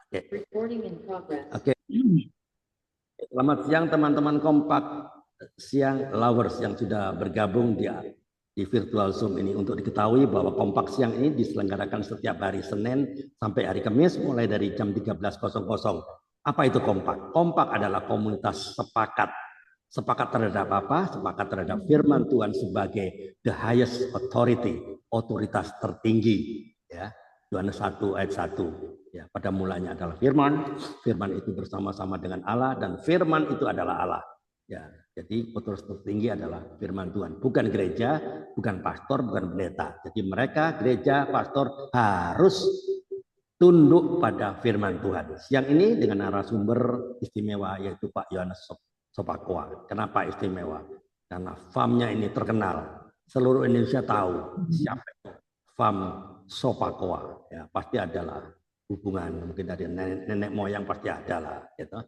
Oke. Oke. Selamat siang teman-teman Kompak, siang lovers yang sudah bergabung di virtual Zoom ini. Untuk diketahui bahwa Kompak siang ini diselenggarakan setiap hari Senin sampai hari Kamis mulai dari jam 13.00. Apa itu Kompak? Kompak adalah komunitas sepakat. Sepakat terhadap apa? Sepakat terhadap firman Tuhan sebagai the highest authority, otoritas tertinggi. Ya, Yohanes 1 ayat 1. Ya, pada mulanya adalah firman, firman itu bersama-sama dengan Allah dan firman itu adalah Allah. Ya, jadi otoritas tertinggi adalah firman Tuhan, bukan gereja, bukan pastor, bukan pendeta. Jadi mereka gereja, pastor harus tunduk pada firman Tuhan. Siang ini dengan narasumber istimewa yaitu Pak Yohanes Sopakua. Kenapa istimewa? Karena farmnya ini terkenal. Seluruh Indonesia tahu siapa itu farm Sopakua. Ya, pasti adalah hubungan mungkin dari nenek moyang pasti ada lah, gitu.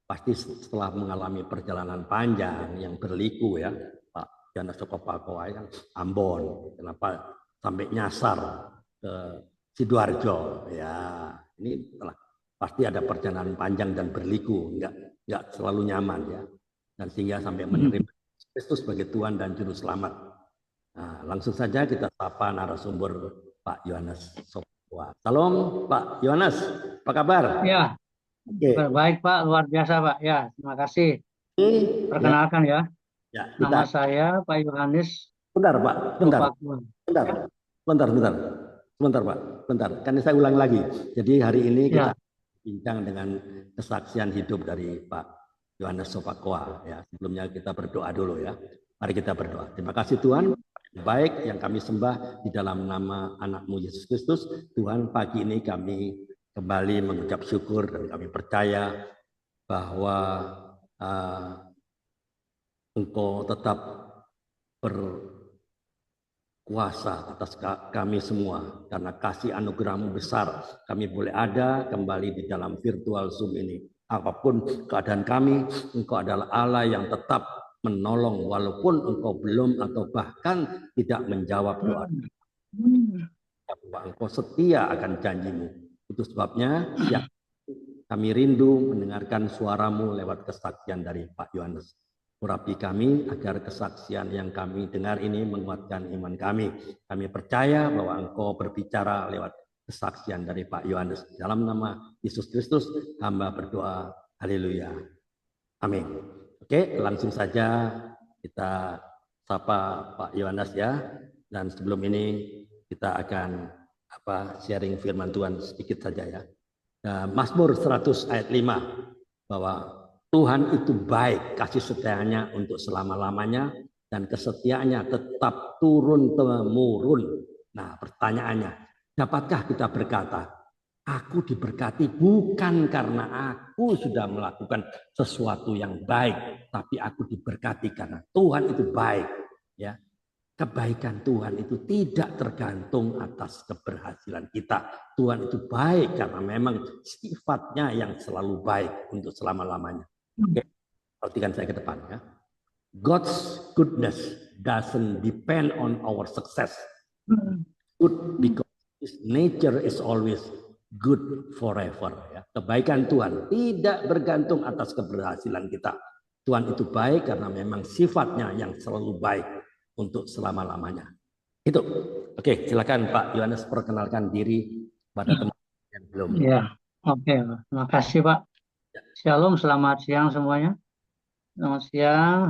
Pasti setelah mengalami perjalanan panjang yang berliku ya, Pak Yohanes Sopakua yang Ambon, kenapa sampai nyasar ke Sidoarjo ya, ini telah pasti ada perjalanan panjang dan berliku, nggak selalu nyaman ya, dan sehingga sampai menerima Kristus sebagai Tuhan dan Juru Selamat. Nah, langsung saja kita sapa narasumber Pak Yohanes Sopakua. Salam Pak Yohanes, apa kabar? Ya, baik Pak, luar biasa Pak. Ya, terima kasih. Perkenalkan ya, nama saya Pak Yohanes. Bentar Pak, sebentar Pak, bentar. Kan saya ulang lagi. Jadi hari ini kita bincang dengan kesaksian hidup dari Pak Yohanes Sopakua. Ya, sebelumnya kita berdoa dulu ya. Mari kita berdoa. Terima kasih Tuhan. Baik yang kami sembah di dalam nama anak-Mu Yesus Kristus. Tuhan, pagi ini kami kembali mengucap syukur dan kami percaya bahwa Engkau tetap berkuasa atas kami semua. Karena kasih anugerah-Mu besar, kami boleh ada kembali di dalam virtual Zoom ini. Apapun keadaan kami, Engkau adalah Allah yang tetap menolong walaupun Engkau belum atau bahkan tidak menjawab doa. Bahwa Engkau setia akan janji-Mu. Itu sebabnya ya, kami rindu mendengarkan suara-Mu lewat kesaksian dari Pak Yohanes. Urapi kami agar kesaksian yang kami dengar ini menguatkan iman kami. Kami percaya bahwa Engkau berbicara lewat kesaksian dari Pak Yohanes. Dalam nama Yesus Kristus, hamba berdoa. Haleluya. Amin. Oke, langsung saja kita sapa Pak Yohanes ya. Dan sebelum ini kita akan sharing firman Tuhan sedikit saja ya. Mazmur 100 ayat 5 bahwa Tuhan itu baik, kasih setianya untuk selama-lamanya dan kesetiaannya tetap turun-temurun. Nah, pertanyaannya, dapatkah kita berkata, aku diberkati bukan karena aku sudah melakukan sesuatu yang baik, tapi aku diberkati karena Tuhan itu baik, ya. Kebaikan Tuhan itu tidak tergantung atas keberhasilan kita. Tuhan itu baik karena memang sifatnya yang selalu baik untuk selama-lamanya. Oke, perhatikan saya ke depan ya. God's goodness doesn't depend on our success. Good because His nature is always good forever. Ya. Kebaikan Tuhan tidak bergantung atas keberhasilan kita. Tuhan itu baik karena memang sifatnya yang selalu baik untuk selama-lamanya. Itu. Oke, silakan Pak Yohanes perkenalkan diri pada teman-teman yang belum. Ya, oke. Terima kasih Pak. Shalom, selamat siang semuanya. Selamat siang.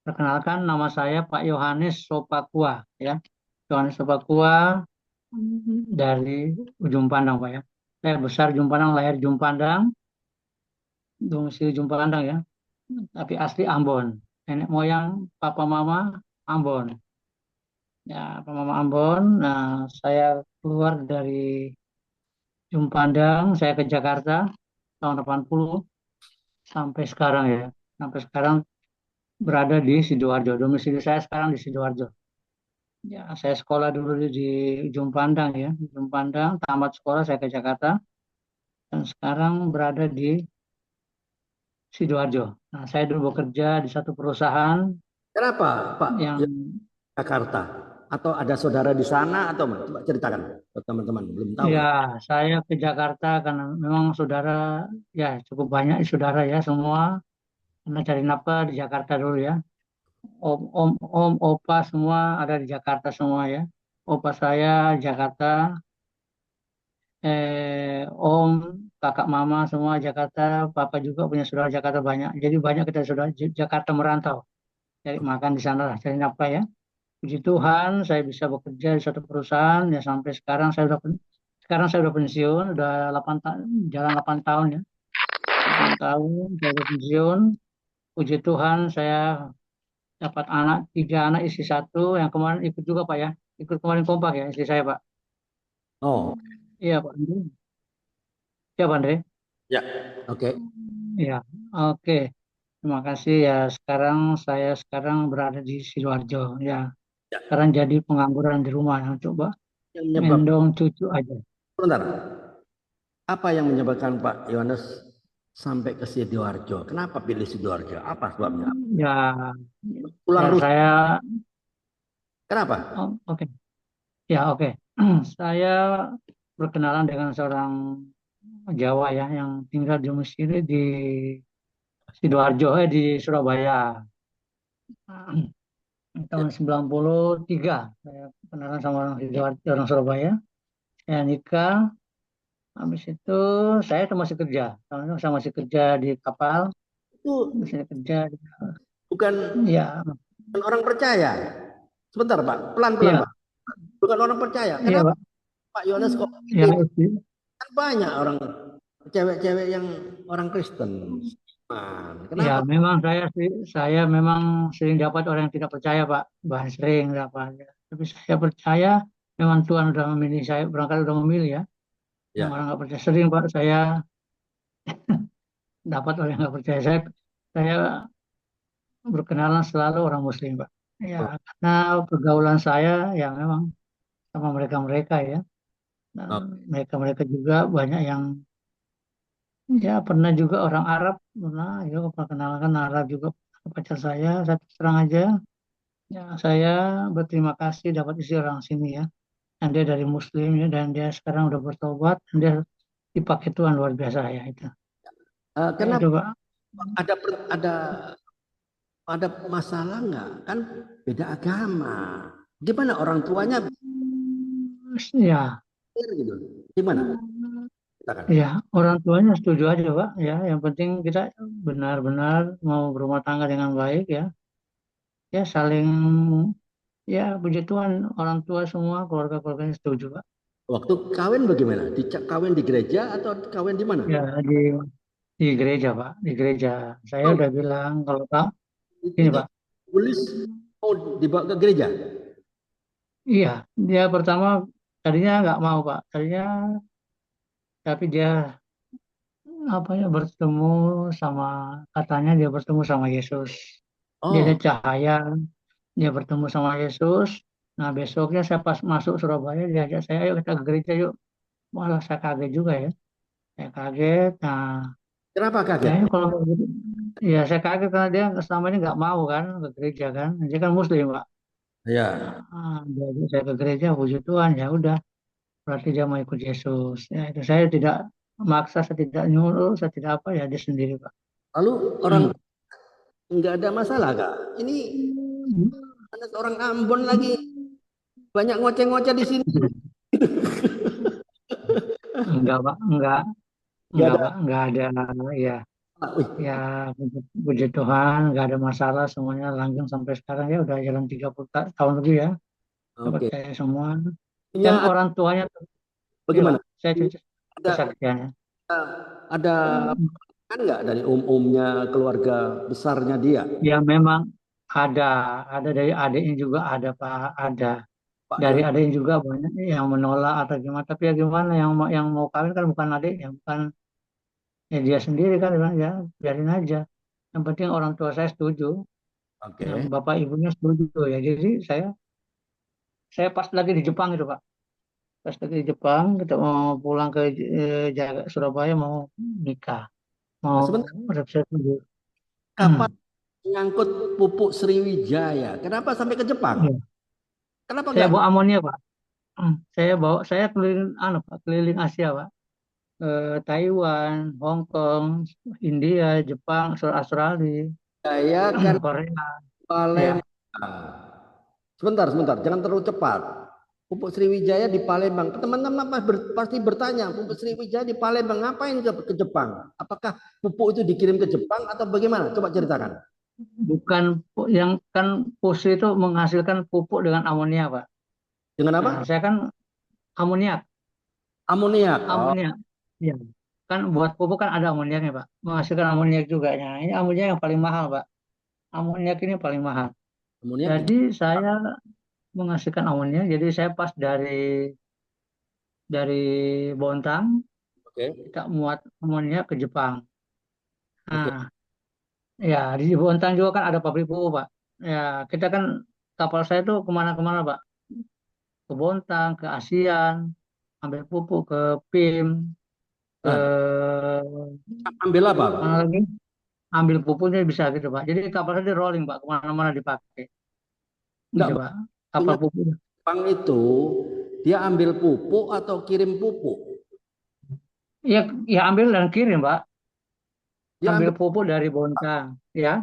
Perkenalkan nama saya Pak Yohanes Sopakua ya. Yohanes Sopakua dari Ujung Pandang Pak ya. Saya besar Ujung Pandang, lahir Ujung Pandang, domisili Ujung Pandang ya. Tapi asli Ambon. Nenek moyang papa mama Ambon. Ya, papa mama Ambon. Nah, saya keluar dari Ujung Pandang, saya ke Jakarta tahun 80 sampai sekarang ya. Sampai sekarang berada di Sidoarjo. Domisili saya sekarang di Sidoarjo. Ya, saya sekolah dulu di Ujung Pandang ya. Ujung Pandang, tamat sekolah saya ke Jakarta. Dan sekarang berada di Sidoarjo. Nah, saya dulu bekerja di satu perusahaan. Kenapa Pak yang Jakarta? Atau ada saudara di sana atau mana? Coba ceritakan buat teman-teman belum tahu. Ya, saya ke Jakarta karena memang saudara ya cukup banyak saudara ya semua karena cari nafkah di Jakarta dulu ya. Om, opa semua ada di Jakarta semua ya. Opa saya Jakarta, om, kakak mama semua Jakarta, papa juga punya saudara Jakarta banyak. Jadi banyak kita saudara Jakarta merantau, cari makan di sana lah, cari nafkah ya. Puji Tuhan, saya bisa bekerja di suatu perusahaan ya sampai sekarang saya udah pensiun, udah 8 tahun, jalan 8 tahun ya. 8 tahun saya udah pensiun. Puji Tuhan, saya dapat anak, 3 anak, istri satu, yang kemarin ikut juga Pak ya. Ikut kemarin kompak ya istri saya Pak. Oh, Iya Pak Andre. Iya Pak Andre. ya, oke. Iya, oke. Terima kasih ya. Saya sekarang berada di Sidoarjo ya. Ya. Sekarang jadi pengangguran di rumah. Yang coba Yang menyebab, gendong cucu aja. sebentar, apa yang menyebabkan Pak Yohanes sampai ke Sidoarjo? Kenapa pilih Sidoarjo? Apa sebabnya? Ya, Pulang ya rusak. saya, Kenapa? oh, oke. Ya, oke. Saya berkenalan dengan seorang Jawa ya yang tinggal domisili di Sidoarjo, di Surabaya. Ya. Tahun 93 saya kenalan sama orang Sidoarjo, orang Surabaya. Saya nikah, habis itu saya tuh masih kerja. Tahun itu saya masih kerja di kapal, Itu masih kerja bukan, ya, bukan orang percaya. Sebentar Pak, pelan-pelan iya, Pak. Bukan orang percaya. iya Kenapa Pak. Pak Yohanes kok Ya, pilih? Kan banyak orang cewek-cewek yang orang Kristen. ya, Kenapa? memang saya memang sering dapat orang yang tidak percaya, Pak. Bahkan sering dapat. Ya. Tapi saya percaya memang Tuhan sudah memilih saya, berangkat sudah memilih ya. Yang Ya. orang nggak percaya sering, Pak. Saya dapat orang yang nggak percaya. Saya berkenalan selalu orang Muslim, Pak. Ya, Oh, karena pergaulan saya ya memang sama mereka-mereka ya. Dan oh, mereka-mereka juga banyak yang ya pernah juga orang Arab, pernah ya perkenalkan Arab juga pacar saya terang aja. Ya, saya berterima kasih dapat isi orang sini ya. Dan dia dari Muslim ya, dan dia sekarang udah bertobat, dan dia dipakai Tuhan luar biasa ya itu. Ya itu kenapa Pak. ada masalah nggak? Kan beda agama. Gimana orang tuanya Ya, pikir gitu? Gimana? Katakan. ya orang tuanya setuju aja Pak. Ya, yang penting kita benar-benar mau berumah tangga dengan baik ya. Ya saling ya puji Tuhan orang tua semua keluarga-keluarganya setuju Pak. Waktu kawin bagaimana? Kawin di gereja atau kawin di mana? Ya di gereja Pak, di gereja. Saya Oh, udah bilang kalau Pak ini itu Pak. tulis mau dibawa ke gereja. Iya, dia pertama tadinya nggak mau Pak. Tadinya tapi dia apa ya bertemu sama katanya dia bertemu sama Yesus. Dia Oh, lihat cahaya, dia bertemu sama Yesus. Nah besoknya saya pas masuk Surabaya diajak saya ayo kita ke gereja yuk. Malah saya kaget juga ya. Saya kaget. Nah, kenapa ya kaget? kalau begitu, ya saya kaget karena dia selama ini nggak mau kan ke gereja kan. Dia kan Muslim Pak. Ya. Dia ajak saya ke gereja, puji Tuhan ya udah. Berarti dia mau ikut Yesus. Ya itu saya tidak maksa, saya tidak nyuruh, saya tidak apa ya dia sendiri Pak. Lalu orang nggak ada masalah kak. Ini ada orang Ambon lagi banyak ngoceh-ngoceh di sini. Enggak, Pak. Nggak Enggak, ada. Pak. Enggak ada, ya, Wih, ya, puji Tuhan, enggak ada masalah, semuanya langgeng sampai sekarang ya, udah jalan 30 tahun lebih ya, dapat oke. saya semua. Dan Punya orang tuanya, ya Pak, bagaimana? saya cerita Ada kesaksiannya. ada kan nggak dari umumnya keluarga besarnya dia, Ya memang ada, ada dari adiknya juga ada Pak, ada. Pak Dari Yon. adiknya juga banyak yang menolak atau gimana, tapi ya gimana, yang mau kawin kan bukan adiknya, bukan ya dia sendiri kan, bilang, ya biarin aja. Yang penting orang tua saya setuju. Yang Oke. bapak ibunya setuju ya. Jadi saya pas lagi di Jepang itu Pak. Pas lagi di Jepang kita mau pulang ke Surabaya mau nikah, mau Nah, sebentar, resepsi dulu. kapal mengangkut pupuk Sriwijaya. Kenapa sampai ke Jepang? Ya. Kenapa Saya nggak? bawa amonia, Pak. Saya keliling, Pak, keliling Asia, Pak. Taiwan, Hong Kong, India, Jepang, Australia, Saya kan Korea. Palembang. Ya, Sebentar, sebentar, jangan terlalu cepat. Pupuk Sriwijaya di Palembang. Teman-teman pasti bertanya, pupuk Sriwijaya di Palembang ngapain ke Jepang? Apakah pupuk itu dikirim ke Jepang atau bagaimana? Coba ceritakan. bukan yang kan PUSRI itu menghasilkan pupuk dengan amonia, Pak. Dengan apa? Nah, saya kan amoniak, Amoniak. Oh, amoniak. Ya. Kan buat pupuk kan ada amoniaknya, Pak. Menghasilkan amoniak juga. Nah, ini amoniak yang paling mahal, Pak. Amoniak ini paling mahal. amoniak di Jadi saya menghasilkan amoniak. Jadi saya pas dari Bontang Oke. kita muat amoniak ke Jepang. Oke. Nah, ya di Bontang juga kan ada pabrik pupuk, Pak. Ya kita kan kapal saya tuh kemana-kemana, Pak. Ke Bontang, ke ASEAN, ambil pupuk ke PIM, ke Nah, ambil apa, Pak? mana lagi? Ambil pupuknya bisa gitu, Pak. Jadi kapal saya di rolling, Pak, kemana-mana dipakai. Enggak, Gitu, Pak. Pak. Kapal Ingat pupuk. Jepang itu dia ambil pupuk atau kirim pupuk? Ya, ya ambil dan kirim, Pak. Dia Ambil ambil pupuk dari Bontang, ya.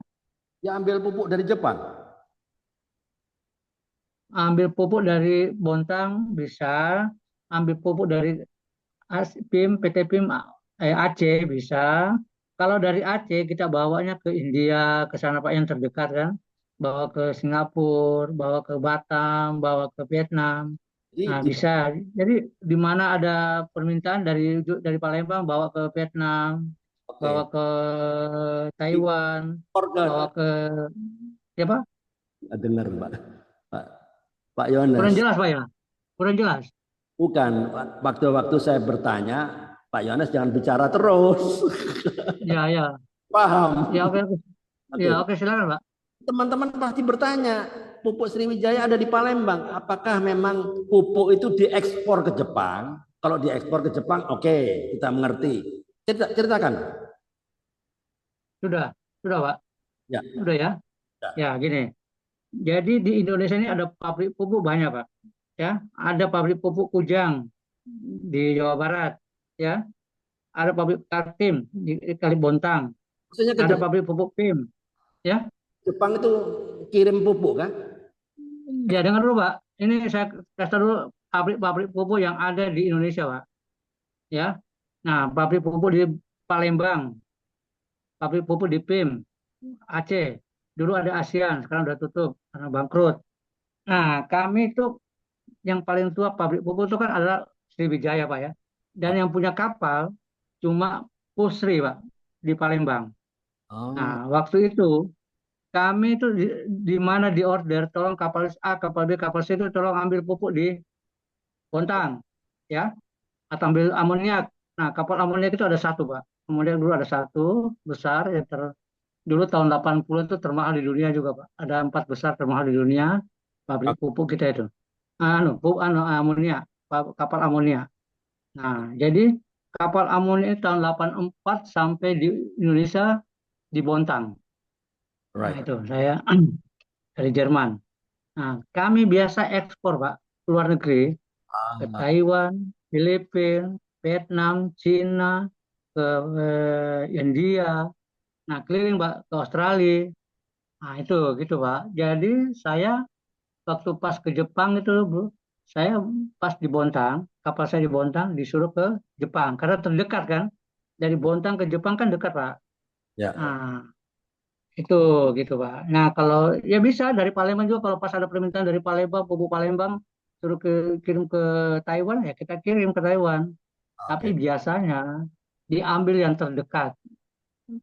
dia ambil pupuk dari Jepang. Ambil pupuk dari Bontang bisa, ambil pupuk dari PIM, PT PIM Aceh bisa. Kalau dari Aceh kita bawanya ke India, ke sana Pak yang terdekat kan. Bawa ke Singapura, bawa ke Batam, bawa ke Vietnam. Jadi Nah, di bisa. Jadi di mana ada permintaan dari Palembang bawa ke Vietnam, bawa Oke. ke Di Taiwan, bawa organ ke siapa? dengar, Pak. Pak, Pak Kurang Yohanes. jelas Pak ya? Kurang jelas. Bukan, waktu-waktu saya bertanya, Pak Yohanes jangan bicara terus. Ya, ya. Paham? Ya, oke, oke. Ya, Oke. oke, silakan, Pak. Teman-teman pasti bertanya, pupuk Sriwijaya ada di Palembang. Apakah memang pupuk itu diekspor ke Jepang? Kalau diekspor ke Jepang, oke, kita mengerti. Ceritakan. Sudah, sudah, Pak. Ya, Sudah ya. Ya, ya. gini. Jadi di Indonesia ini ada pabrik pupuk banyak, Pak. Ya, ada pabrik pupuk Kujang di Jawa Barat. Ya, ada pabrik Kaltim di Kalibontang. Maksudnya ke Ada pabrik pupuk PIM. Ya, Jepang itu kirim pupuk kan? ya dengar dulu, Pak. Ini saya kasih dulu pabrik-pabrik pupuk yang ada di Indonesia, Pak. Ya. Nah, pabrik pupuk di Palembang, pabrik pupuk di PIM, Aceh. Dulu ada ASEAN, sekarang udah tutup karena bangkrut. Nah, kami itu yang paling tua pabrik pupuk itu kan adalah Sriwijaya, Pak ya. Dan yang punya kapal cuma Pusri, Pak, di Palembang. Oh, Nah, waktu itu kami itu di mana di order, tolong kapal A, kapal B, kapal C itu tolong ambil pupuk di Bontang, ya, atau ambil amoniak. Nah, kapal amoniak itu ada satu, Pak. Kemudian dulu ada satu besar yang dulu tahun 80 itu termahal di dunia juga, Pak. Ada empat besar termahal di dunia pabrik pupuk kita itu. Amonia, kapal amonia. Nah, jadi kapal amonia itu tahun 84 sampai di Indonesia di Bontang. Nah, right. itu saya dari Jerman. Nah, kami biasa ekspor, Pak, ke luar negeri, ke Ah, Taiwan, Filipina, Vietnam, Cina, ke India. Nah, keliling, Pak, ke Australia. Nah, itu gitu, Pak. Jadi saya waktu pas ke Jepang itu, Bu, saya pas di Bontang, kapal saya di Bontang disuruh ke Jepang karena terdekat kan. Dari Bontang ke Jepang kan dekat, Pak. ya. Nah, itu gitu, Pak. Nah, kalau ya bisa dari Palembang juga kalau pas ada permintaan dari Palembang, pupuk Palembang suruh kirim ke Taiwan ya kita kirim ke Taiwan. Tapi Oke. biasanya diambil yang terdekat,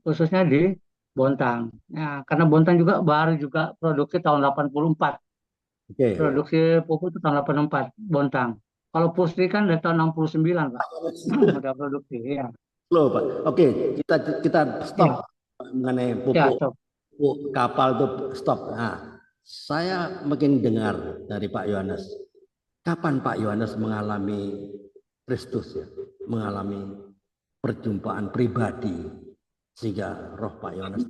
khususnya di Bontang. Nah, karena Bontang juga baru juga produksi tahun 84. Oke. Produksi pupuk itu tahun 84, Bontang. Kalau Pusri kan dari tahun 69, Pak. Udah produksi, ya. Slow, Pak. Oke, kita kita stop Ya, mengenai ya, pupuk, stop. pupuk kapal itu stop. Nah, saya makin dengar dari Pak Yohanes. Kapan Pak Yohanes mengalami Kristus ya, mengalami perjumpaan pribadi sehingga roh Pak Yohanes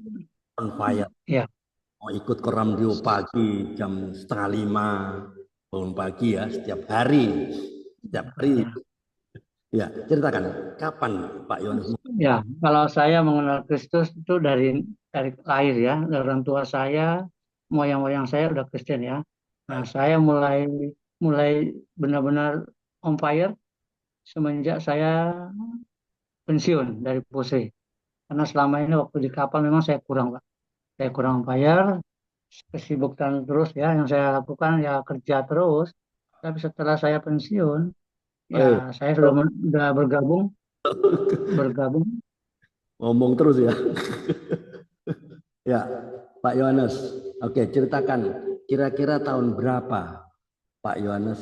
on fire, Ya, mau ikut ke Ramdio pagi jam setengah 5, bangun pagi ya, setiap hari. Setiap hari. Ya, ceritakan kapan Pak Yohanes? Ya, kalau saya mengenal Kristus itu dari lahir ya, dari orang tua saya, moyang-moyang saya udah Kristen ya. Nah, saya mulai mulai benar-benar on fire semenjak saya pensiun dari Pusri. Karena selama ini waktu di kapal memang saya kurang, Pak. Saya kurang on fire, kesibukan terus ya, yang saya lakukan ya kerja terus. Tapi setelah saya pensiun, Eh, ya saya sudah bergabung. ngomong terus ya. Ya, Pak Yohanes. Oke, ceritakan kira-kira tahun berapa Pak Yohanes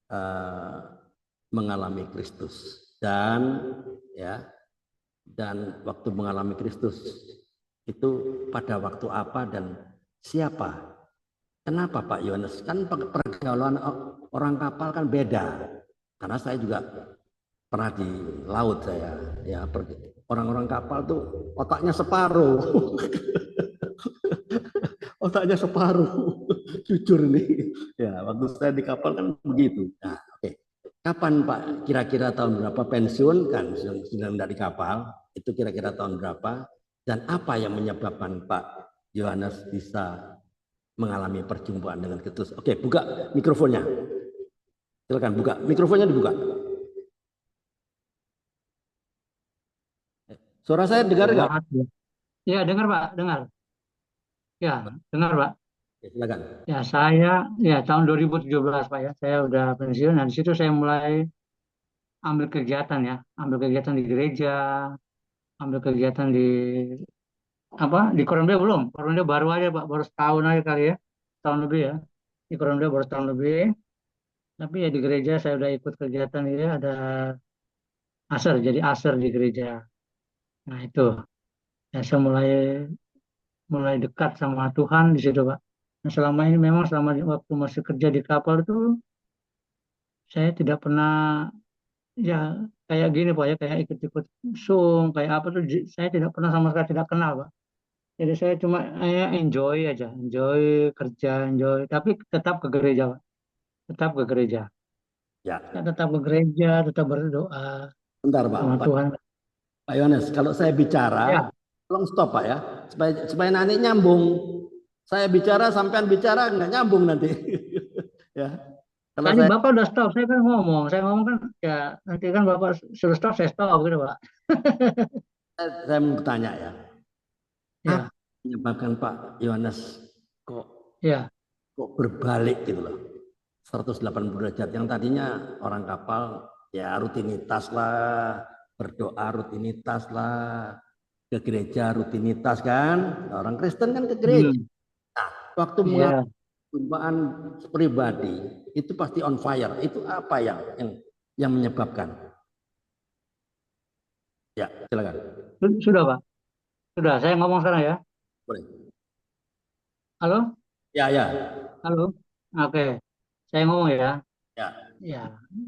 eh, mengalami Kristus dan ya dan waktu mengalami Kristus itu pada waktu apa dan siapa? Kenapa Pak Yohanes? Kan pergaulan orang kapal kan beda. Karena saya juga pernah di laut saya. Ya, orang-orang kapal tuh otaknya separuh. Otaknya separuh. Jujur nih. Ya, waktu saya di kapal kan begitu. Nah, oke. Kapan Pak kira-kira tahun berapa pensiun kan sedang dari kapal? Itu kira-kira tahun berapa? Dan apa yang menyebabkan Pak Yohanes bisa mengalami perjumpaan dengan Kristus? Oke, buka mikrofonnya. Silakan buka. Mikrofonnya dibuka. Suara saya dengar nggak? Banget ya. Ya, dengar Pak, dengar. Ya, dengar Pak. Ya, silakan. Ya, saya ya tahun 2017 Pak ya. Saya udah pensiun dan di situ saya mulai ambil kegiatan ya, ambil kegiatan di gereja, ambil kegiatan di di Korondel belum. Korondel baru aja Pak, baru setahun aja kali ya. Tahun lebih ya. Di Korondel baru setahun lebih. Tapi ya di gereja saya udah ikut kegiatan ini ada asar, jadi asar di gereja. Nah, itu. Ya, saya mulai mulai dekat sama Tuhan di situ, Pak. Nah, selama ini memang waktu masih kerja di kapal itu saya tidak pernah ya kayak gini, Pak ya, kayak ikut-ikut sung, kayak apa tuh saya tidak pernah sama sekali tidak kenal, Pak. Jadi saya cuma enjoy aja, enjoy kerja, enjoy, tapi tetap ke gereja, Pak. Tetap ke gereja. Saya Ya, tetap ke gereja, tetap berdoa bentar Pak. sama Tuhan. Pak Yohanes, kalau saya bicara, Ya, tolong stop Pak ya, supaya nanti nyambung. Saya bicara, sampean bicara nggak nyambung nanti. Ya, kalau tadi saya Bapak udah stop, saya ngomong kan ya nanti kan Bapak suruh stop, saya stop gitu, Pak. saya mau bertanya ya, apa Ya, yang menyebabkan Pak Yohanes kok ya. kok berbalik gitu loh, 180 derajat. Yang tadinya orang kapal ya rutinitas lah, berdoa rutinitas lah, ke gereja rutinitas kan, orang Kristen kan ke gereja. Hmm, Nah, waktu iya. perjumpaan pribadi itu pasti on fire. Itu apa yang menyebabkan? Ya, silakan. Sudah, Pak. Sudah, saya ngomong sekarang ya. Boleh. Halo? Ya, ya. Halo? Oke, saya ngomong ya. Ya. Ya,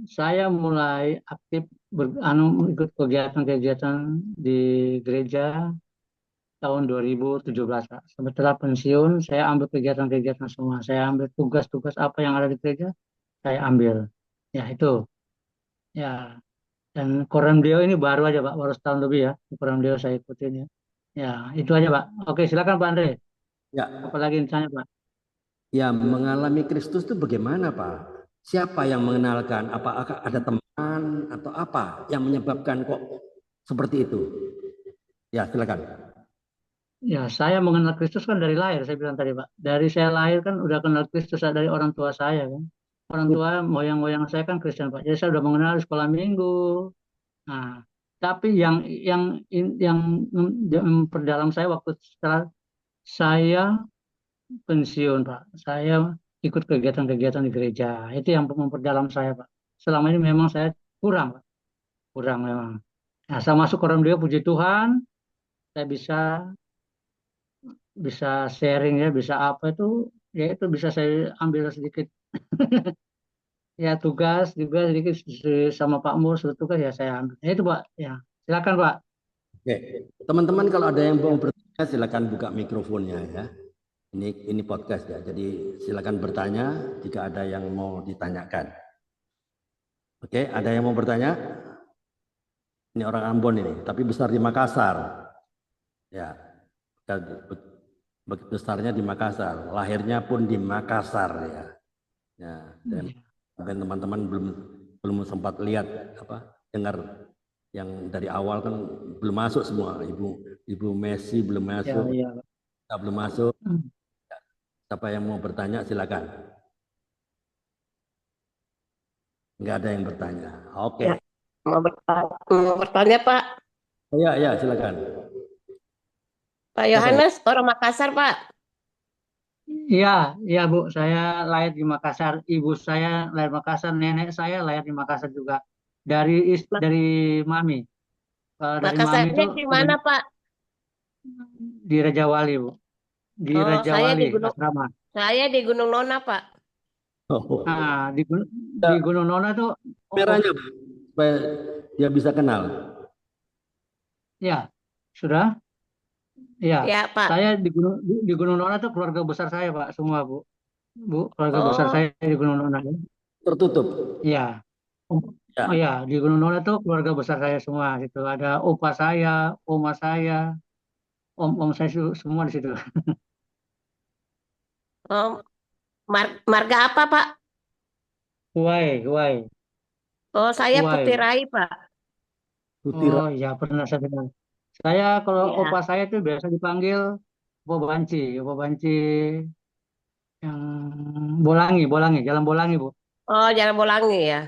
saya mulai aktif ikut kegiatan-kegiatan di gereja tahun 2017, Pak. Setelah pensiun, saya ambil kegiatan-kegiatan semua. Saya ambil tugas-tugas apa yang ada di gereja, saya ambil. Ya, itu. Ya, dan koran beliau ini baru aja, Pak. Baru setahun lebih ya. Koran beliau saya ikutin ya. Ya, itu aja, Pak. Oke, silakan Pak Andre. Ya, Apalagi yang ditanya, Pak? ya mengalami Kristus itu bagaimana, Pak? Siapa yang mengenalkan? Apakah ada teman atau apa yang menyebabkan kok seperti itu? Ya, silakan. Ya, saya mengenal Kristus kan dari lahir, saya bilang tadi, Pak. Dari saya lahir kan udah kenal Kristus dari orang tua saya kan. Orang tua moyang-moyang saya kan Kristen, Pak. Jadi saya udah mengenal di sekolah minggu. Nah, tapi yang memperdalam saya waktu setelah saya pensiun, Pak. Saya ikut kegiatan-kegiatan di gereja. Itu yang memperdalam saya, Pak. Selama ini memang saya kurang, Pak. Kurang memang. Nah, saya masuk orang dia, puji Tuhan, saya bisa bisa sharing ya, bisa apa itu, ya itu bisa saya ambil sedikit ya tugas juga sedikit sama Pak Mur suruh tugas ya saya ambil. Ya, itu Pak, ya silakan Pak. Oke, teman-teman kalau ada yang mau Ya, bertanya silakan buka mikrofonnya ya. Ini podcast ya. Jadi silakan bertanya jika ada yang mau ditanyakan. Oke, ada yang mau bertanya? Ini orang Ambon ini, tapi besar di Makassar. Ya, besarnya di Makassar, lahirnya pun di Makassar ya. Ya, dan mungkin teman-teman belum sempat lihat dengar yang dari awal kan belum masuk semua. Ibu Messi belum masuk, Ya, kita belum masuk. Siapa yang mau bertanya silakan. Nggak ada yang bertanya. Oke. Ya, mau bertanya Pak. Ya, silakan. Pak Yohanes, orang Makassar Pak. Iya, Bu. Saya lahir di Makassar. Ibu saya lahir Makassar. Nenek saya lahir di Makassar juga. Dari Mami. Kalau dari Mami itu Makassarnya di mana Pak? di Raja Wali, Bu. Di Oh, Raja Wali, asrama. Saya di Gunung Nona Pak. Oh. Nah, di Gunung Nona tuh, Merahnya supaya dia bisa kenal. ya, sudah. Ya, Ya Pak. saya di Gunung Nona tuh keluarga besar saya, Pak, semua, Bu. Keluarga besar Oh, saya di Gunung Nona. Tertutup. Iya. Ya. Oh ya, di Gunung Nona tuh keluarga besar saya semua gitu. Ada opa saya, oma saya, om saya semua di situ. oh marga apa Pak? Huai. Oh, saya Putih Huai. Rai Pak. Putih. Oh ya, pernah saya dengar. Saya kalau opa Ya. saya tuh biasa dipanggil Opa Banci yang Bolangi, Jalan Bolangi, Bu. Oh, Jalan Bolangi ya.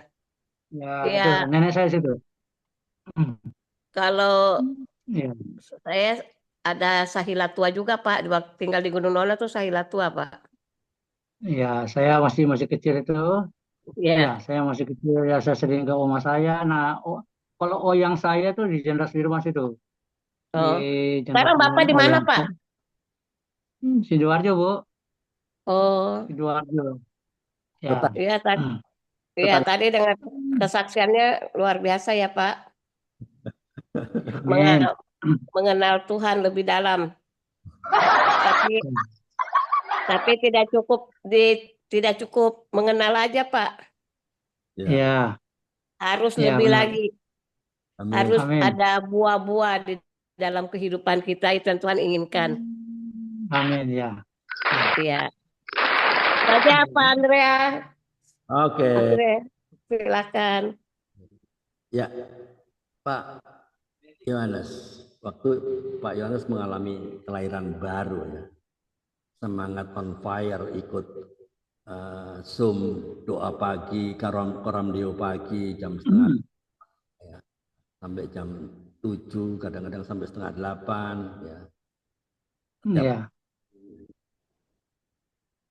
Ya, itu Ya, nenek saya situ. kalau Ya, saya ada Sahila Tua juga Pak. Tinggal di Gunung Nona tuh Sahila Tua Pak. ya, saya masih kecil itu. Ya, Ya. saya masih kecil ya saya sering ke oma saya. Nah, kalau oyang saya tuh di Jenderal Sudirman situ. Di Oh. Jenderal Sekarang Bapak Sudirman di mana oyang Pak? Sidoarjo, Bu. Oh, Sidoarjo. Ya. Tetap. iya tadi. Iya, Tetap. tadi dengan kesaksiannya luar biasa ya, Pak. Amin. Mengenal Tuhan lebih dalam. Tapi tapi tidak cukup mengenal aja, Pak. Ya. Ya, Harus ya lebih benar. lagi. Amin. Harus Amin. ada buah-buah di dalam kehidupan kita itu yang Tuhan inginkan. Amin ya. Iya. Saja Pak Andrea. Oke. Andre, silakan. Ya, Pak Yohanes. Waktu Pak Yohanes mengalami kelahiran baru ya. Semangat on fire ikut Zoom doa pagi, koram deo pagi jam setengah ya, sampai jam 7, kadang-kadang sampai setengah 8 ya. Ya.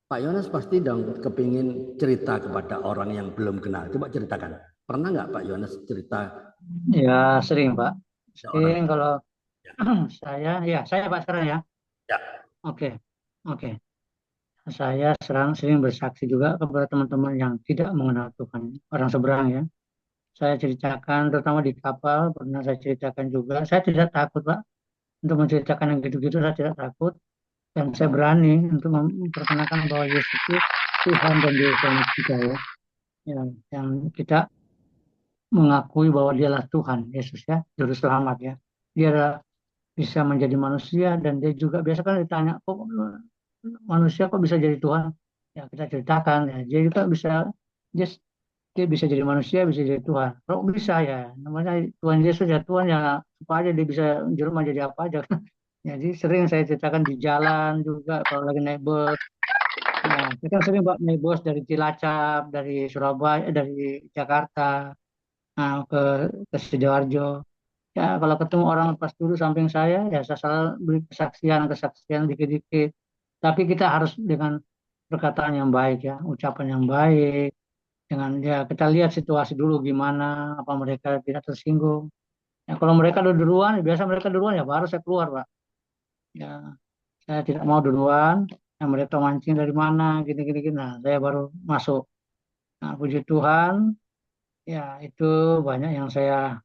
Pak Yohanes pasti dong kepingin cerita kepada orang yang belum kenal. Coba ceritakan. Pernah nggak Pak Yohanes cerita Ya, sering, Pak. ke orang? Sering kalau Ya. saya Pak sekarang ya. Ya. Oke. Oke. Saya sering bersaksi juga kepada teman-teman yang tidak mengenal Tuhan, orang seberang ya. Saya ceritakan terutama di kapal, pernah saya ceritakan juga. Saya tidak takut, Pak, untuk menceritakan yang gitu-gitu. Saya tidak takut. Dan saya berani untuk memperkenalkan bahwa Yesus itu Tuhan dan Juru Selamat kita ya. Yang kita mengakui bahwa dialah Tuhan, Yesus ya, Juru Selamat ya. Dia adalah bisa menjadi manusia dan dia juga biasa kan ditanya, kok manusia kok bisa jadi Tuhan? Ya kita ceritakan ya, dia juga bisa dia, dia bisa jadi manusia, bisa jadi Tuhan. Kalau bisa ya, namanya Tuhan Yesus ya Tuhan ya apa aja dia bisa jelema jadi apa aja. Jadi sering saya ceritakan di jalan juga kalau lagi naik bus. Nah, kita sering buat naik bus dari Cilacap, dari Surabaya, dari Jakarta, ke Sidoarjo. Ya, kalau ketemu orang pas dulu samping saya, ya saya selalu beri kesaksian dikit-dikit. Tapi kita harus dengan perkataan yang baik ya, ucapan yang baik. Dengan ya kita lihat situasi dulu gimana, apa mereka tidak tersinggung. Ya, kalau mereka udah duluan, biasa mereka duluan ya baru saya keluar, Pak. Ya, saya tidak mau duluan. Yang mereka mancing dari mana, gini-gini. Nah, saya baru masuk. Nah, puji Tuhan, ya itu banyak yang saya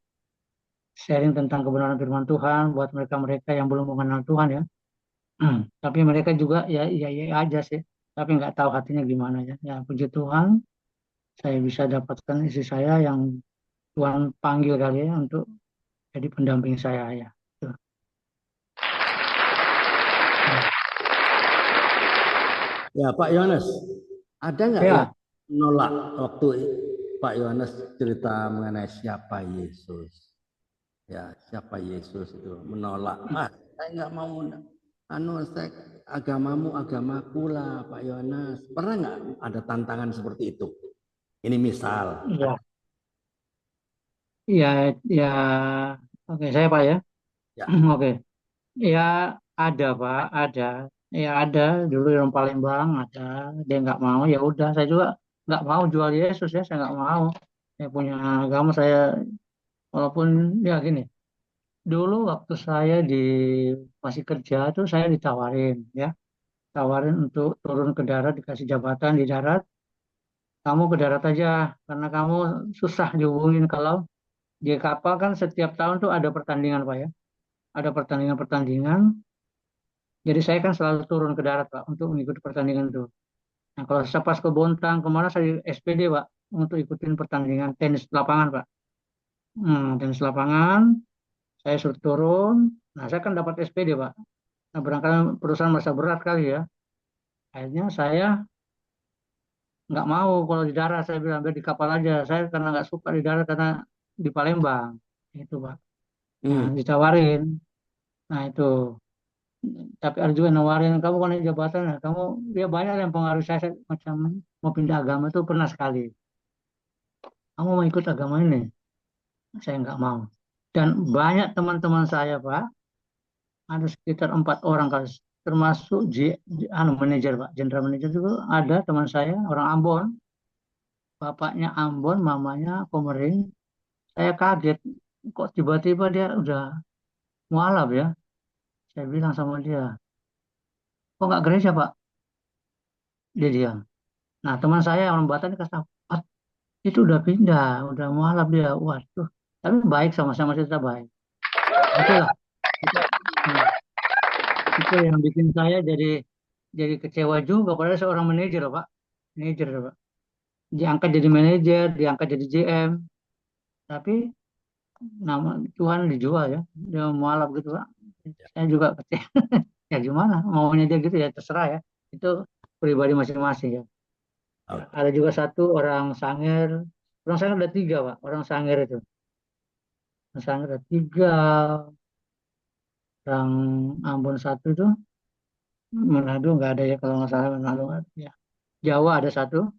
sharing tentang kebenaran firman Tuhan buat mereka-mereka yang belum mengenal Tuhan ya. Tapi mereka juga ya aja sih, tapi nggak tahu hatinya gimana ya. Ya puji Tuhan, saya bisa dapatkan istri saya yang Tuhan panggil kali ya untuk jadi pendamping saya ya. Tuh. Ya, Pak Yohanes, ada nggak yang Ya, menolak waktu Pak Yohanes cerita mengenai siapa Yesus? Ya, siapa Yesus itu menolak. Ah, saya nggak mau. Saya agamamu agamaku lah, Pak Yohanes. Pernah nggak ada tantangan seperti itu? Ini misal. ya, ya, ya. Oke, saya Pak ya. Ya. Oke, ya ada Pak, ada. Ya ada. Dulu yang Palembang ada. Dia nggak mau, ya udah. Saya juga nggak mau jual Yesus ya. Saya nggak mau. Saya punya agama saya, walaupun ya gini. Dulu waktu saya masih kerja tuh saya ditawarin ya, tawarin untuk turun ke darat, dikasih jabatan di darat. Kamu ke darat aja karena kamu susah dihubungin. Kalau di kapal kan setiap tahun tuh ada pertandingan Pak ya, ada pertandingan-pertandingan. Jadi saya kan selalu turun ke darat Pak untuk mengikuti pertandingan itu. Nah kalau saya pas ke Bontang kemana saya di SPD Pak untuk ikutin pertandingan tenis lapangan Pak. Tenis lapangan saya suruh turun. Nah saya kan dapat SPD Pak. Nah, barangkali perusahaan merasa berat kali ya. Akhirnya saya nggak mau kalau di darat, saya bilang biar di kapal aja. Saya karena nggak suka di darat karena di Palembang. Itu Pak. Nah, Hmm. ditawarin. Nah, itu. Tapi ada juga yang nawarin, kamu kan naik jabatan, ya, kamu, dia banyak yang pengaruh saya macam mau pindah agama itu pernah sekali. Kamu mau ikut agama ini? Saya nggak mau. Dan banyak teman-teman saya, Pak, ada sekitar 4 orang kali, termasuk manajer, Pak, general manager juga ada teman saya, orang Ambon, bapaknya Ambon, mamanya Komering. Saya kaget, kok tiba-tiba dia udah mualaf ya. Saya bilang sama dia, kok nggak gereja Pak? Dia diam. Nah teman saya orang Batak ini kasih tahu, "Ah, itu udah pindah, udah mualaf dia. Waduh, tapi baik sama-sama kita baik. Itulah, itu, nah, itu yang bikin saya jadi kecewa juga. Padahal seorang manajer Pak, manajer Pak. Diangkat jadi manajer, diangkat jadi GM, tapi nama Tuhan dijual ya, dia mualaf gitu Pak. Saya juga kecewa. Ya gimana maunya dia gitu ya terserah ya, itu pribadi masing-masing ya. Ya, Oke. ada juga satu orang Sangir ada tiga Pak, orang Sangir itu, orang Sangir ada tiga, orang Ambon satu itu, Manado nggak ada ya kalau nggak salah, Manado nggak ada, ya. Jawa ada satu,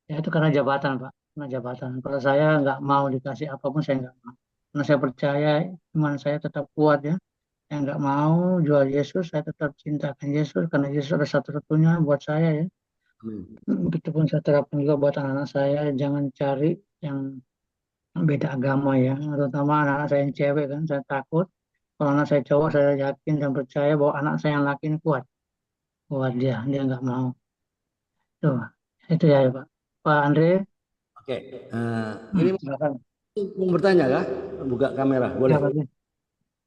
ya itu karena jabatan Pak, karena jabatan. Kalau saya nggak mau dikasih apapun saya nggak mau, karena saya percaya iman saya tetap kuat ya. Yang nggak mau jual Yesus, saya tetap cintakan Yesus karena Yesus ada satu-satunya buat saya ya. Amin. Begitupun saya terapkan juga buat anak-anak saya, jangan cari yang beda agama ya, terutama anak-anak saya yang cewek kan, saya takut. Kalau anak saya cowok, saya yakin dan percaya bahwa anak saya yang laki ini kuat, kuat dia nggak mau. Tuh, itu ya Pak. Pak Andre, Oke. Ini silakan. mau bertanya kah? Buka kamera, Ya boleh? Pak.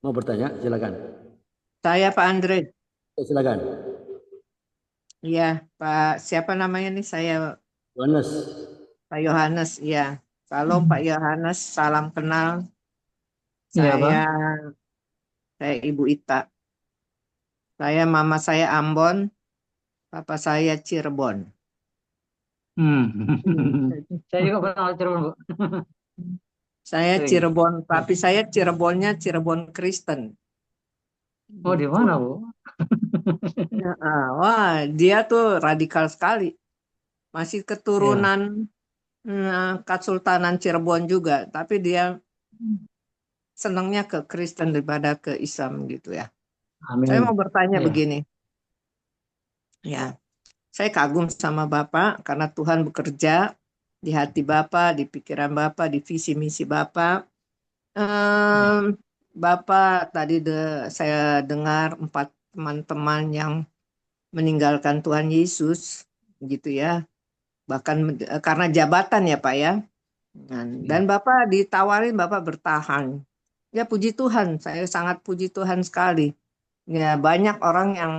Mau bertanya? Silakan. Saya Pak Andre. Silakan. Iya, Pak. Siapa namanya nih? Saya Yohanes. Pak Yohanes. Iya. Salam Pak Yohanes. Salam kenal. Iya Pak. Saya Ibu Ita. Mama saya Ambon, papa saya Cirebon. Saya juga pernah ke Cirebon Bu. Saya Sering. Cirebon, tapi saya Cirebonnya Cirebon Kristen. Oh di mana Bu? Wah, dia tuh radikal sekali. Masih Iya. keturunan Kesultanan Cirebon juga, tapi dia senangnya ke Kristen daripada ke Islam gitu ya. Saya Amin. mau bertanya Iya. begini. Ya, saya kagum sama Bapak karena Tuhan bekerja di hati Bapak, di pikiran Bapak, di visi misi Bapak. Bapak tadi saya dengar 4 teman-teman yang meninggalkan Tuhan Yesus, gitu ya. Bahkan karena jabatan ya Pak ya. Dan Bapak ditawarin, Bapak bertahan. Ya puji Tuhan, saya sangat puji Tuhan sekali. Ya, banyak orang yang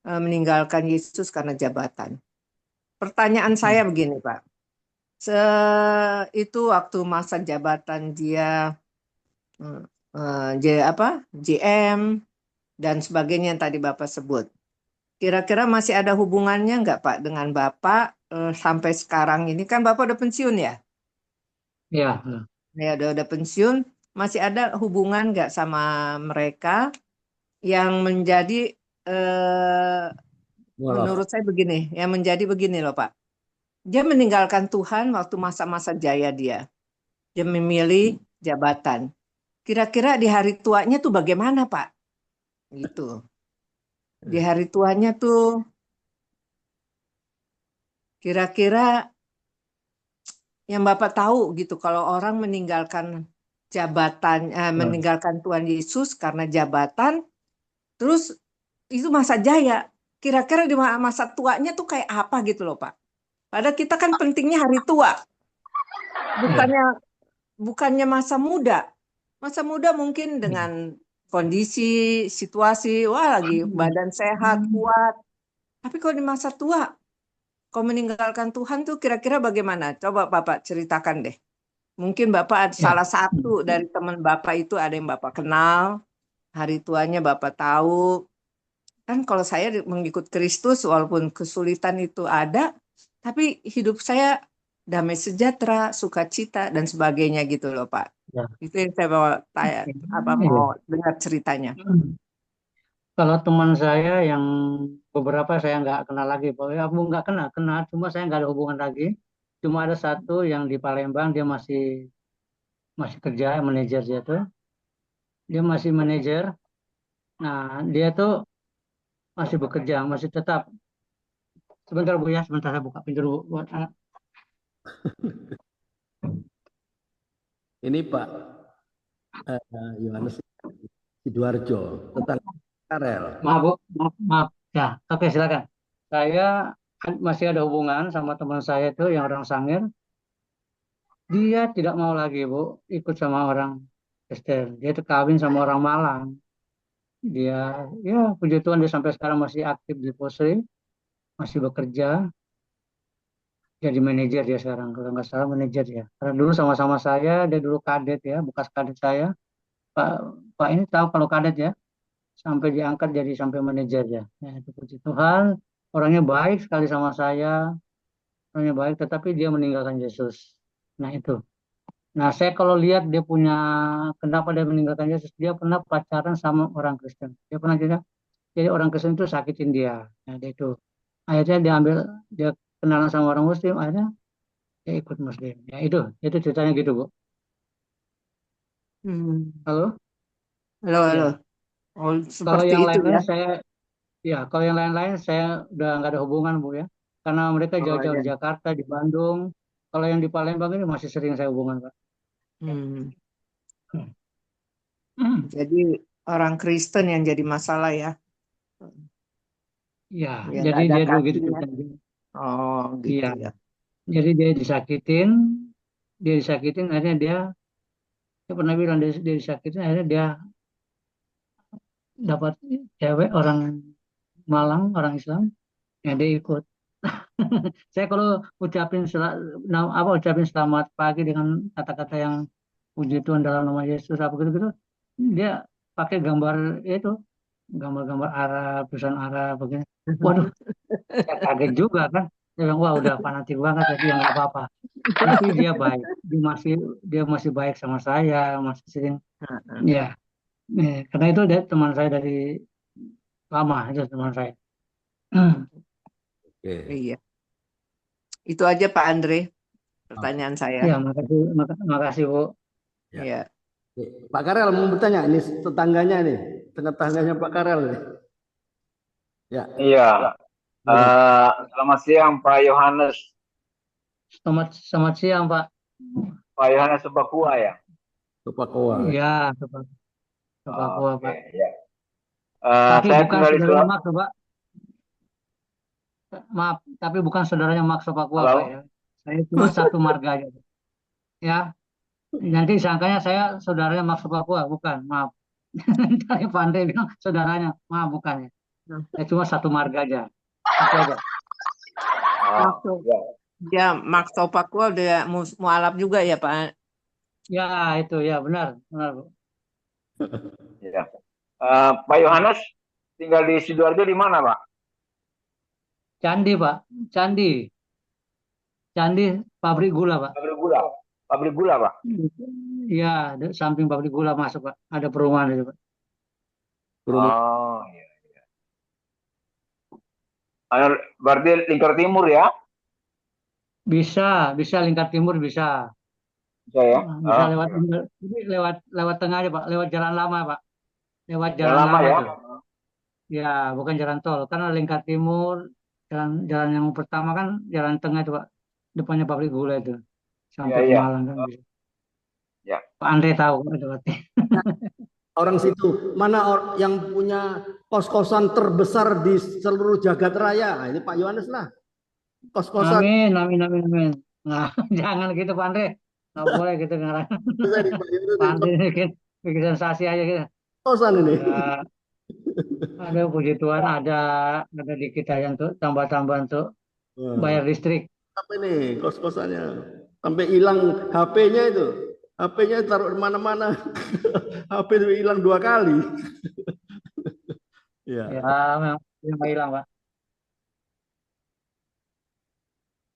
meninggalkan Yesus karena jabatan. Pertanyaan saya begini, Pak. Itu waktu masa jabatan dia GM dan sebagainya yang tadi Bapak sebut. Kira-kira masih ada hubungannya nggak Pak dengan Bapak sampai sekarang ini? Kan Bapak udah pensiun ya? Ya, Ya udah pensiun. Masih ada hubungan nggak sama mereka yang menjadi Mualaf. menurut saya begini, yang menjadi begini loh Pak. Dia meninggalkan Tuhan waktu masa-masa jaya dia. Dia memilih jabatan. Kira-kira di hari tuanya tuh bagaimana Pak? Gitu. Di hari tuanya tuh kira-kira yang Bapak tahu gitu kalau orang meninggalkan jabatan, meninggalkan Tuhan Yesus karena jabatan, terus itu masa jaya. Kira-kira di masa tuanya tuh kayak apa gitu loh Pak. Padahal kita kan pentingnya hari tua, bukannya masa muda. Masa muda mungkin dengan kondisi, situasi, wah lagi badan sehat, kuat. Tapi kalau di masa tua, kalau meninggalkan Tuhan tuh kira-kira bagaimana? Coba Bapak ceritakan deh. Mungkin Bapak ya. salah satu dari teman Bapak itu ada yang Bapak kenal, hari tuanya Bapak tahu. Kan kalau saya mengikut Kristus, walaupun kesulitan itu ada, tapi hidup saya damai sejahtera, sukacita, dan sebagainya gitu loh Pak. Ya. Itu yang saya mau tanya, mau dengar ceritanya. Kalau teman saya yang beberapa saya nggak kenal lagi, Pak. Ya, aku nggak kenal, cuma saya nggak ada hubungan lagi. Cuma ada satu yang di Palembang, dia masih kerja, manajer dia tuh. Dia masih manajer. Nah, dia tuh masih bekerja, masih tetap. Sebentar Bu ya, sebentar saya buka pintu dulu buat anak. Ini Pak Yohanes Sidoarjo tentang Karel. Maaf Bu, maaf. Ya, oke silakan. Saya masih ada hubungan sama teman saya tuh yang orang Sangir. Dia tidak mau lagi Bu ikut sama orang Kristen. Dia tuh kawin sama orang Malang. Dia, ya puji Tuhan dia sampai sekarang masih aktif di Posri, masih bekerja. Jadi manajer dia sekarang, kalau nggak salah manajer ya. Karena dulu sama-sama saya, dia dulu kadet ya, bekas kadet saya. Pak, Pak ini tahu kalau kadet ya, sampai diangkat jadi sampai manajer ya. Ya itu puji Tuhan, orangnya baik sekali sama saya, orangnya baik, tetapi dia meninggalkan Yesus. Nah itu. Nah saya kalau lihat dia punya, kenapa dia meninggalkan Yesus, dia pernah pacaran sama orang Kristen. Dia pernah juga, jadi orang Kristen itu sakitin dia. Nah dia itu. Akhirnya dia kenalan sama orang Muslim, akhirnya dia ikut Muslim. Ya itu ceritanya gitu Bu. Halo? Halo. Ya. Oh, Kalau seperti yang itu lain-lain ya. kalau yang lain-lain saya udah nggak ada hubungan Bu ya. Karena mereka Oh, jauh-jauh ya. di Jakarta, di Bandung. Kalau yang di Palembang ini masih sering saya hubungan Pak. Hmm. Jadi orang Kristen yang jadi masalah ya. Ya, Ya jadi nggak ada dia dulu gitu kasihnya. ceritanya. Oh Iya, gitu ya. jadi dia disakitin, akhirnya dia pernah bilang dia disakitin, akhirnya dia dapat cewek orang Malang, orang Islam, ya dia ikut. Saya kalau ucapin selamat pagi dengan kata-kata yang puji Tuhan dalam nama Yesus apa gitu-gitu, dia pakai gambar itu, gambar-gambar Arab, tulisan Arab begini. Waduh, saya kaget juga kan. Saya bilang, wah udah fanatik banget tapi ya nggak apa-apa. Tapi dia baik, dia masih baik sama saya, masih sering ya. Karena itu dia teman saya dari lama, itu teman saya. Oke. Iya. Itu aja Pak Andre pertanyaan saya. Ya, makasih Bu. Ya. Iya. Oke. Pak Karel mau bertanya, ini tetangganya nih, tetangganya Pak Karel nih. Ya. Iya. Selamat siang Pak Yohanes. Selamat siang Pak. Pak Yohanes Sebakua ya. Supakoa. Iya, Papua Oke, Pak. ya. Tapi Saya bukan tinggal di saudaranya Max Pak. Maaf, tapi bukan saudaranya Max Papua Halo. Pak ya. Saya cuma satu marga aja. Ya, nanti sangkanya saya saudaranya Max Papua, bukan. Maaf. Tadi Pak Andre bilang saudaranya, maaf bukannya. Cuma satu marga aja. Itu aja. Maksud Ya. dia Max Topakwa dia mualaf juga ya Pak. Ya itu ya benar, benar Bu. Ya. Pak Yohanes tinggal di Sidoarjo di mana, Pak? Candi Pak, Candi, Candi pabrik gula Pak. Pabrik gula. Pabrik gula, Pak. Ya, samping pabrik gula masuk Pak. Ada perumahan itu Pak. Oh, iya. Berarti lingkar timur ya? Bisa lingkar timur bisa. Bisa ya? Bisa Oh, lewat iya. ini lewat tengah aja Pak, lewat jalan lama Pak. Lewat Udah jalan lama lama ya? tuh. Ya, bukan jalan tol. Karena lingkar timur, jalan yang pertama kan jalan tengah itu Pak. Depannya pabrik gula itu. Iya, Sampai ke iya. Malang kan bisa. Ya. Pak Andre tahu itu Pak. Orang situ mana yang punya kos-kosan terbesar di seluruh jagat raya? Nah, ini Pak Yohanes lah. Kos-kosan Amin, amin, amin, amin. Nah, jangan gitu Pak Andre. Nggak boleh gitu ngarang. dari Pak Yohanes Pak ini Andre bikin, bikin sensasi aja gitu. kos-kosan ini. Ya, ada puji Tuhan, ada di kita yang untuk tambah-tambah untuk Wah, bayar listrik. apa ini kos-kosannya? Sampai hilang HP-nya itu. HP-nya taruh di mana-mana. HP itu hilang 2 kali. Ya. Ya, memang nggak hilang Pak.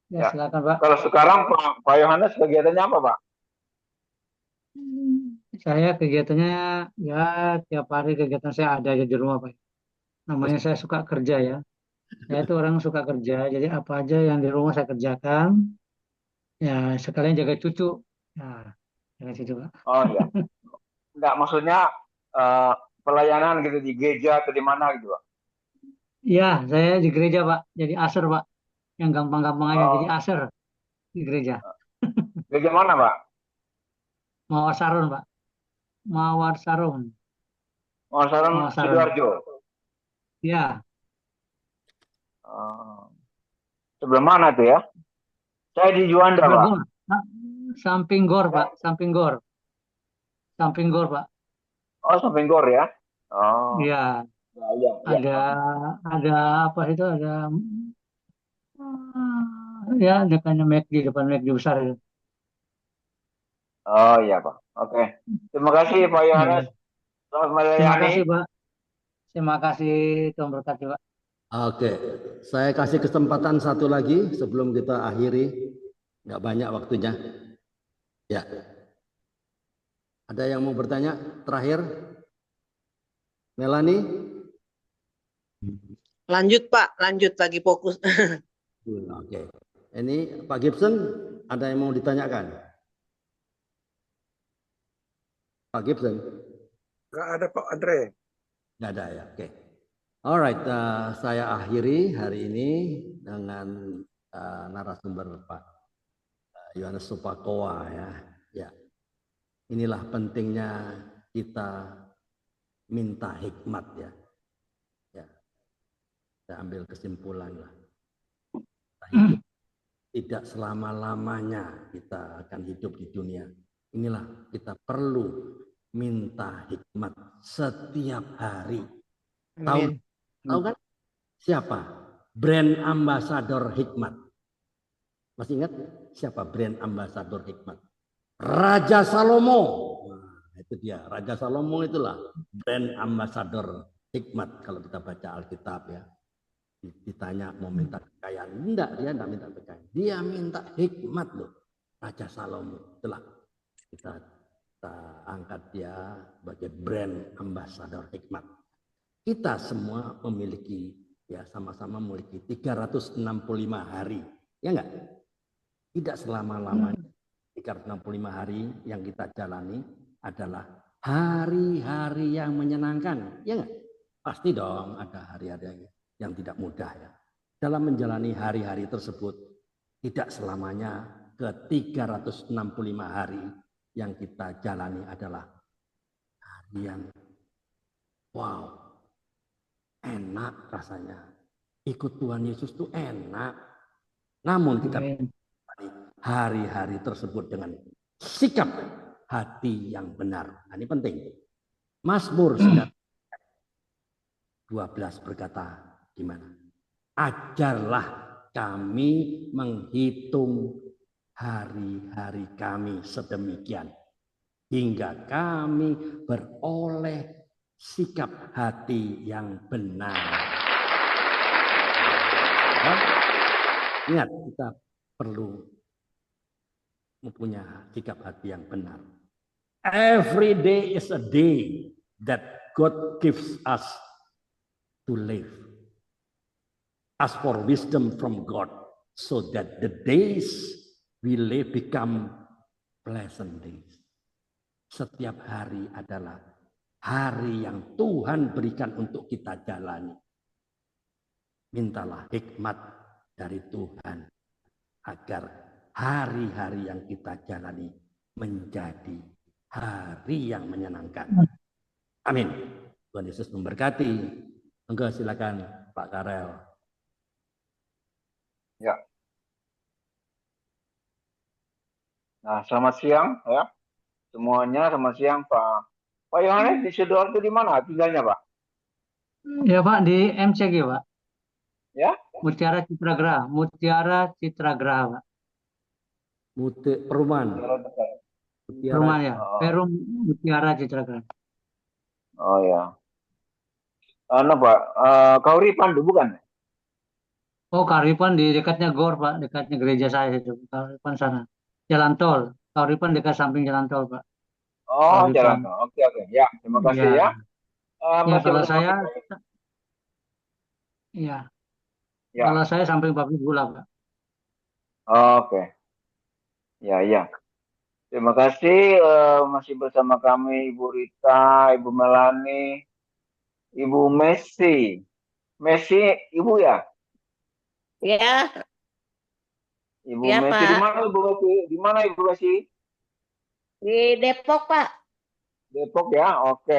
Ya, Ya. silakan Pak. Kalau sekarang Pak Yohanes kegiatannya apa, Pak? Saya kegiatannya ya tiap hari kegiatan saya ada aja di rumah Pak. Namanya saya suka kerja ya. Saya itu orang suka kerja, jadi apa aja yang di rumah saya kerjakan. Ya sekalian jaga cucu. Nah, jaga cucu Pak. Oh, iya. Enggak, maksudnya eh, pelayanan gitu di gereja atau di mana gitu, Pak? Ya, saya di gereja Pak. Jadi aser Pak. Yang gampang-gampang aja jadi Oh, aser di gereja. gereja mana, Pak? Mawar Sarun Pak. Mawar Sarun. Oh, Salam Mawar Sarun. Sidoarjo. Ya, Oh, sebelah mana tuh ya? Saya di Juanda, sebelah Pak. gor. Nah, samping gor Pak. Samping gor. Samping gor Pak. Oh, samping Gor ya? Oh, Ya, ya, iya, iya. ada apa itu ada ya depannya McD, depan McD besar itu. Oh, iya, Pak. Oke. Terima kasih, Pak Yohanes. Ya. Selamat Terima melayani. kasih Pak. Terima kasih Tuhan berkati Pak. Oke, saya kasih kesempatan satu lagi sebelum kita akhiri. Nggak banyak waktunya. Ya. Ada yang mau bertanya? Terakhir, Melani? Lanjut Pak, lanjut lagi fokus. Oke. Ini Pak Gibson, ada yang mau ditanyakan? Pak Gibson? Nggak ada Pak Andre. Nggak ada ya, oke. Alright, saya akhiri hari ini dengan narasumber Pak Yohanes Supakoa ya. Ya, inilah pentingnya kita minta hikmat ya. Ya, saya ambil kesimpulan lah. Tidak selama-lamanya kita akan hidup di dunia. Inilah kita perlu minta hikmat setiap hari. Tahu kan siapa? Brand Ambassador Hikmat. Masih ingat siapa brand Ambassador Hikmat? Raja Salomo. Nah, itu dia. Raja Salomo itulah brand Ambassador Hikmat kalau kita baca Alkitab ya. Ditanya mau minta kekayaan. Enggak, dia enggak minta kekayaan. Dia minta hikmat loh. Raja Salomo. Itulah kita angkat dia sebagai brand Ambassador Hikmat. Kita semua memiliki ya sama-sama memiliki 365 hari. Ya enggak? Tidak selama-lamanya 365 hari yang kita jalani adalah hari-hari yang menyenangkan. Ya enggak? Pasti dong ada hari-hari yang tidak mudah ya. Dalam menjalani hari-hari tersebut tidak selamanya ke 365 hari yang kita jalani adalah hari yang wow. Enak rasanya. Ikut Tuhan Yesus itu enak. Namun kita hari-hari tersebut dengan sikap hati yang benar. Nah, ini penting. Mazmur 12 berkata gimana? Ajarlah kami menghitung hari-hari kami sedemikian hingga kami beroleh sikap hati yang benar. Ingat, kita perlu mempunyai sikap hati yang benar. Every day is a day that God gives us to live. Ask for wisdom from God so that the days we live become pleasant days. Setiap hari adalah hari yang Tuhan berikan untuk kita jalani. Mintalah hikmat dari Tuhan agar hari-hari yang kita jalani menjadi hari yang menyenangkan. Amin. Tuhan Yesus memberkati. Enggak, silakan Pak Karel. Ya. Nah, selamat siang ya. Semuanya selamat siang Pak. Pak Yohanes di Sidoarjo di mana tinggalnya Pak? Ya Pak, di MCG Pak. Ya? Mutiara Citragraha. Mutiara Citragraha Pak. Perumahan. Perumahan ya. Perum Mutiara Citragraha. Oh ya. Pak, Kauripan bukan? Oh, Kauripan di dekatnya GOR Pak, dekatnya gereja saya itu. Kauripan sana. Jalan tol. Kauripan dekat samping jalan tol Pak. Oh, Kauripan. jalan tol. Oke. Ya, terima kasih ya. Ya, Masih kalau bersama saya, kita. ya. Ya. Kalau saya samping pabrik gula Pak. Oke. Ya. Terima kasih masih bersama kami Ibu Rita, Ibu Melani, Ibu Messi. Messi, Ibu ya? Ya, Ibu ya Messi Pak. di mana Ibu Messi? Di mana Ibu Messi? Di Depok Pak. Depok ya? Oke.